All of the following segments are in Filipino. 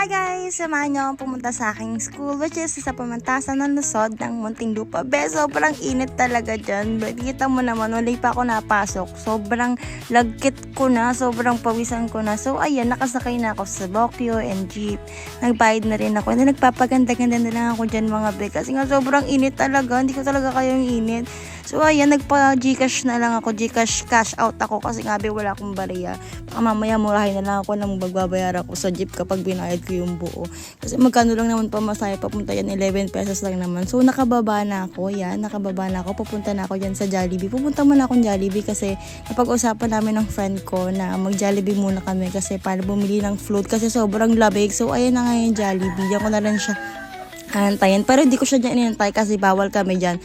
guys! Samahan niyo akong pumunta sa aking school, which is sa Pamantasan ng Luzon ng Muntinlupa. Sobrang init talaga dyan. Kita mo naman, wala pa ako napasok. Sobrang lagkit ko na, sobrang pawisan ko na. So ayan, nakasakay na ako sa Bokyo and jeep. Nagbayad na rin ako. And nagpapaganda-ganda na lang ako dyan mga be. Kasi nga sobrang init talaga. Hindi ko talaga kayang init. So ayan, nagpa-Gcash na lang ako. Gcash cash out ako kasi nga be, wala akong bariya. Baka mamaya murahin na lang ako nang magbabayar ako sa jeep kapag binayad ko yung buo. Kasi magkano lang naman pamasahe papunta yan, 11 pesos lang naman. So nakababa na ako, yan, nakababa na ako. Pupunta na ako dyan sa Jollibee. Pupunta muna akong Jollibee kasi napag-usapan namin ng friend ko na mag-Jollibee muna kami kasi para bumili ng float kasi sobrang labig. So ayan na nga yung Jollibee. Diyan ko na rin siya antayin. Pero hindi ko siya dyan inantay kasi bawal kami dyan.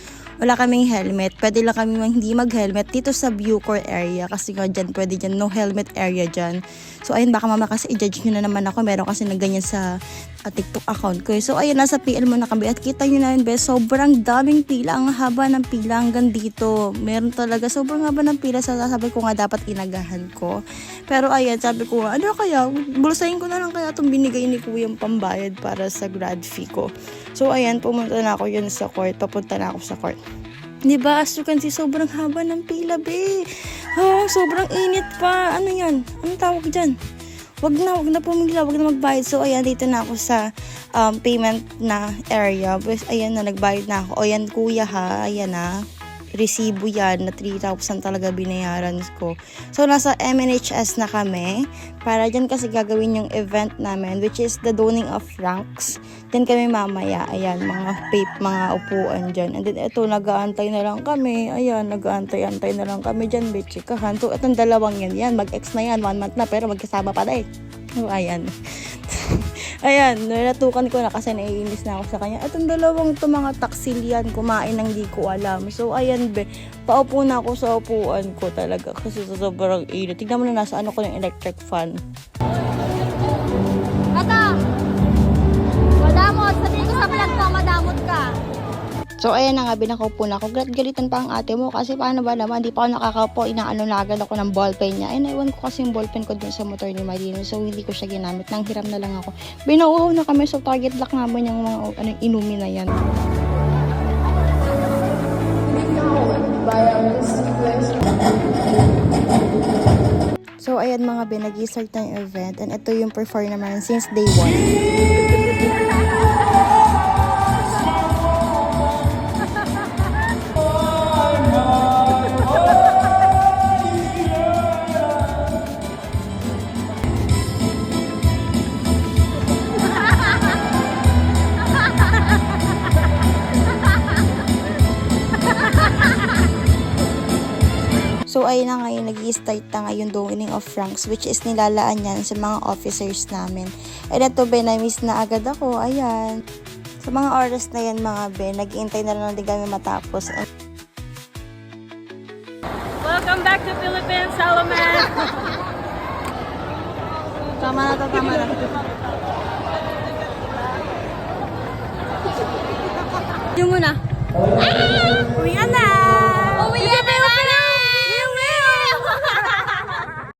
Wala kaming helmet. Pwede lang kami hindi mag-helmet dito sa Bucor area. Kasi nga dyan, pwede dyan. No helmet area dyan. So, ayun, baka mama kasi i-judge nyo na naman ako. Meron kasi na ganyan sa TikTok account ko. So, ayun, nasa PL mo na kami. At kita nyo na yun, be, sobrang daming pila. Ang haba ng pila hanggang dito. Meron talaga. Sobrang haba ng pila. Sabi ko nga, dapat inagahan ko. Pero, ayun, sabi ko, ano kaya? Bulsahin ko na lang kaya itong binigay ni Kuyang pambayad para sa grad fee ko. So, ayan, pumunta na ako yun sa court. Papunta na ako sa court. Diba, as you can see, sobrang haba ng pila, be. Oh, sobrang init pa. Ano yan? Anong tawag dyan? Wag na pumila, wag na magbayad. So, ayan, dito na ako sa payment na area. Ayan na, nagbayad na ako. O, yan, kuya ha. Ayan na. Resibo yan na 3,000 talaga binayaran ko. So, nasa MNHS na kami. Para dyan kasi gagawin yung event namin, which is the donning of ranks. Then kami mamaya, ayan, mga upuan dyan. And then, ito, nag-aantay na lang kami. Ayan, nag-aantay na lang kami dyan, bitchikahan. So, itong dalawang yan, mag-ex na yan, 1 month na, pero magkasama pa na eh. So, ayan. Ayan, natukan ko na kasi naiinis na ako sa kanya. At ang dalawang to mga taksilyan, kumain ng di ko alam. So, ayan be, paupo na ako sa upuan ko talaga kasi sobrang init. Tignan mo na nasa ano ko ng electric fan. Ata! Madamot! Sabihin ko sa vlog mo, madamot ka. So, ayan na nga, binakaupo na ako. Galitan pa ang ate mo kasi paano ba naman, hindi pa ako nakakaupo, inaano na agad ako ng ballpen niya. Ay, naiwan ko kasi yung ballpen ko dun sa motor ni Marino. So, hindi ko siya ginamit. Nang hiram na lang ako. Binauhaw na kami, so target lock naman yung mga inumin na yan. So, ayan mga nag-start na yung event. And ito yung perform naman since day 1. So, ayun na ngayon, nag-i-start na ngayon donning of ranks, which is nilalaan yan sa mga officers namin. And ito, be, na-miss na agad ako. Ayan. Sa mga oras na yan, mga be, nag-iintay na lang din kami matapos. Welcome back to Philippines, Salaman! Tama na to, tama na. Yung muna. Uwi na!